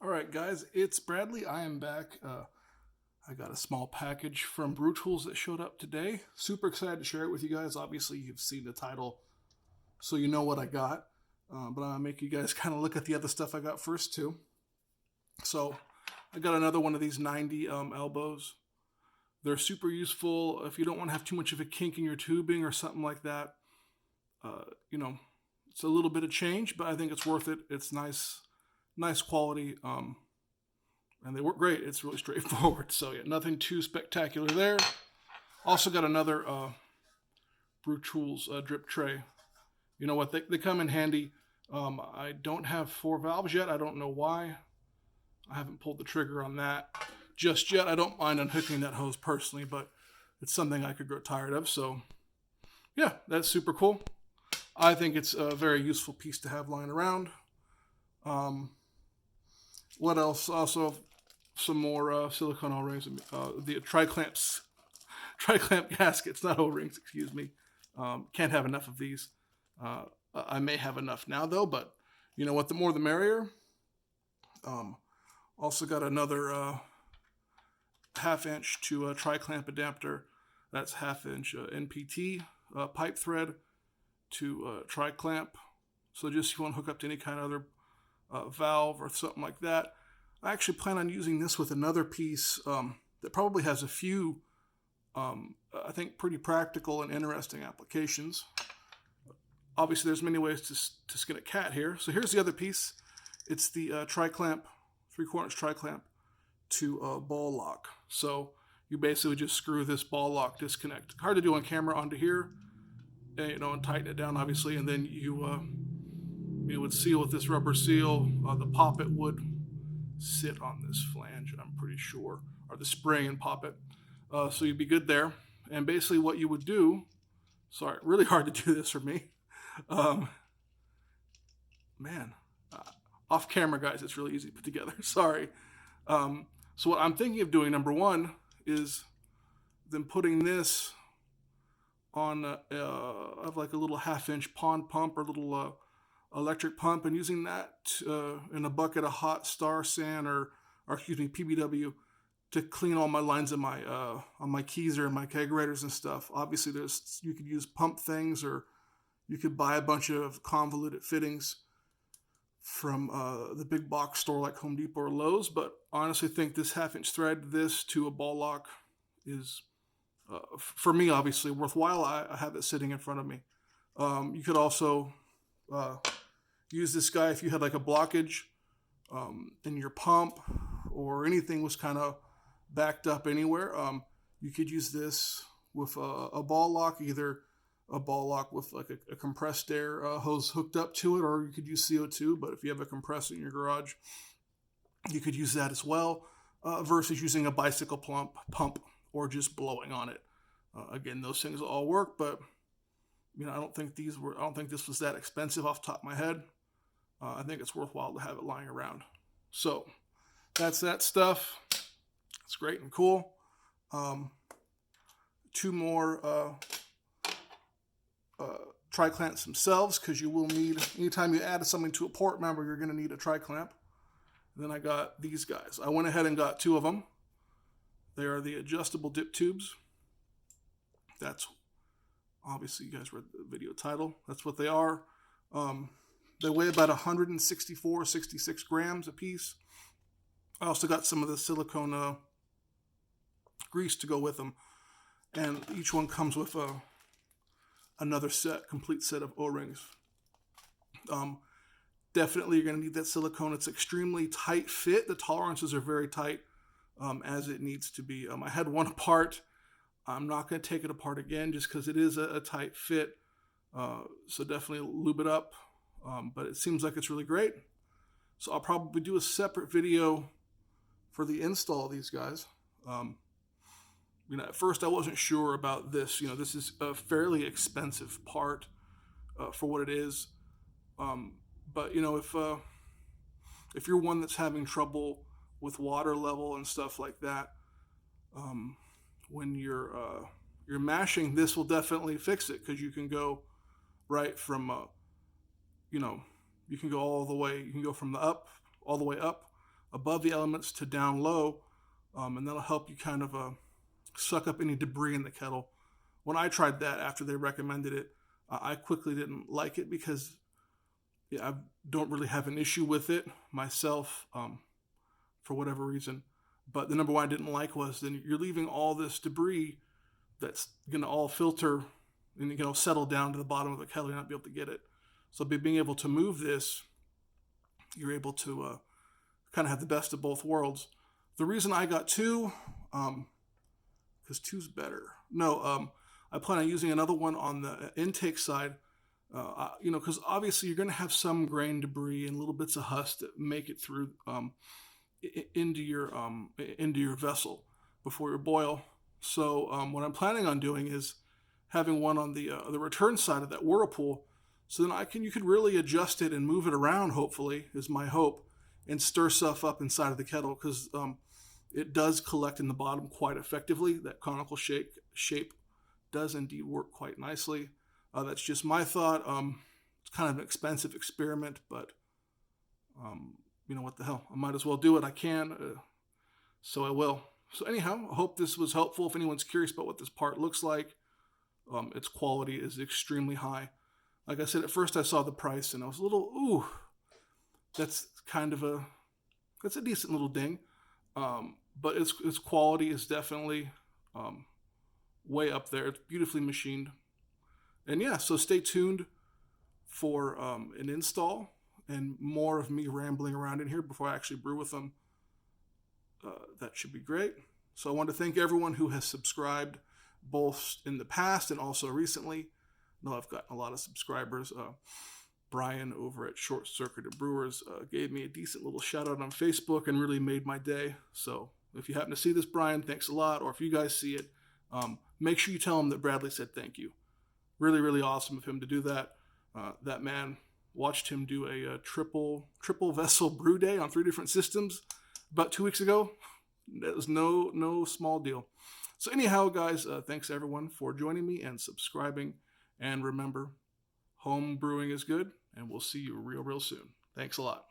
All right, guys, it's Bradley. I am back. I got a small package from Brewtools that showed up today. Super excited to share it with you guys. Obviously, you've seen the title, so you know what I got. But I'll make you guys kind of look at the other stuff I got first, too. So, I got another one of these 90 elbows. They're super useful if you don't want to have too much of a kink in your tubing or something like that. Uh, you know, it's a little bit of change, but I think it's worth it. It's nice quality. And they work great. It's really straightforward. So yeah, nothing too spectacular there. Also got another Brew Tools drip tray. You know what? They come in handy. I don't have 4 valves yet. I don't know why. I haven't pulled the trigger on that just yet. I don't mind unhooking that hose personally, but it's something I could grow tired of. So yeah, that's super cool. I think it's a very useful piece to have lying around. What else? Also, some more silicone O-rings. The tri-clamp gaskets, not O-rings, excuse me. Can't have enough of these. I may have enough now though, but you know what? The more the merrier. Also got another half-inch to a tri-clamp adapter. That's half-inch NPT pipe thread to tri-clamp. So just if you want to hook up to any kind of other valve or something like that. I actually plan on using this with another piece that probably has a few, I think, pretty practical and interesting applications. Obviously, there's many ways to skin a cat here. So here's the other piece. It's the tri-clamp, 3/4 tri-clamp to ball lock. So you basically just screw this ball lock disconnect. Hard to do on camera onto here, and tighten it down, obviously, and then you would seal with this rubber seal. The poppet would sit on this flange, I'm pretty sure, or the spring and pop it. So you'd be good there. And basically what you would do, sorry, really hard to do this for me. Um, man, off camera, guys, it's really easy to put together. Sorry. So what I'm thinking of doing, number one, is then putting this on of like a little half-inch pond pump or little electric pump, and using that in a bucket of hot star sand or excuse me, PBW, to clean all my lines of my on my keezer and my keggerators and stuff. Obviously, you could use pump things, or you could buy a bunch of convoluted fittings from the big box store like Home Depot or Lowe's. But I honestly think this half-inch thread, this to a ball lock, is for me obviously worthwhile. I have it sitting in front of me. You could also use this guy if you had like a blockage in your pump or anything was kind of backed up anywhere. You could use this with a ball lock, either a ball lock with like a compressed air hose hooked up to it, or you could use CO2. But if you have a compressor in your garage, you could use that as well, versus using a bicycle pump or just blowing on it. Again, those things all work, but I don't think this was that expensive off the top of my head. I think it's worthwhile to have it lying around. So that's that stuff. It's great and cool. Two more tri-clamps themselves, because you will need, anytime you add something to a port member, you're going to need a tri-clamp. Then I got these guys. I went ahead and got 2 of them. They are the adjustable dip tubes. That's obviously, you guys read the video title. That's what they are. They weigh about 164, 66 grams a piece. I also got some of the silicone grease to go with them. And each one comes with another complete set of O-rings. Definitely you're going to need that silicone. It's extremely tight fit. The tolerances are very tight, as it needs to be. I had one apart. I'm not going to take it apart again just because it is a tight fit. So definitely lube it up. But it seems like it's really great. So I'll probably do a separate video for the install of these guys. At first I wasn't sure about this. This is a fairly expensive part for what it is. But if you're one that's having trouble with water level and stuff like that, when you're mashing, this will definitely fix it, because you can go right from you can go all the way. You can go from the up all the way up above the elements to down low, and that'll help you kind of suck up any debris in the kettle. When I tried that after they recommended it, I quickly didn't like it because I don't really have an issue with it myself, for whatever reason. But the number one I didn't like was then you're leaving all this debris that's going to all filter and settle down to the bottom of the kettle. You're not be able to get it. So by being able to move this, you're able to kind of have the best of both worlds. The reason I got two, because two's better. No, I plan on using another one on the intake side. Because obviously you're going to have some grain debris and little bits of husk that make it through into your vessel before you boil. So what I'm planning on doing is having one on the return side of that whirlpool, so then you could really adjust it and move it around. Hopefully, is my hope, and stir stuff up inside of the kettle because it does collect in the bottom quite effectively. That conical shape does indeed work quite nicely. That's just my thought. It's kind of an expensive experiment, but what the hell? I might as well do it. I can, so I will. So anyhow, I hope this was helpful. If anyone's curious about what this part looks like, its quality is extremely high. Like I said, at first I saw the price and I was a little, ooh, that's a decent little ding. But its quality is definitely way up there. It's beautifully machined. And yeah, so stay tuned for an install and more of me rambling around in here before I actually brew with them. That should be great. So I want to thank everyone who has subscribed both in the past and also recently. I know I've gotten a lot of subscribers. Brian over at Short Circuited Brewers gave me a decent little shout out on Facebook and really made my day. So if you happen to see this, Brian, thanks a lot. Or if you guys see it, make sure you tell him that Bradley said thank you. Really, really awesome of him to do that. That man, watched him do a triple vessel brew day on 3 different systems about 2 weeks ago. That was no small deal. So anyhow, guys, thanks everyone for joining me and subscribing. And remember, home brewing is good, and we'll see you real soon. Thanks a lot.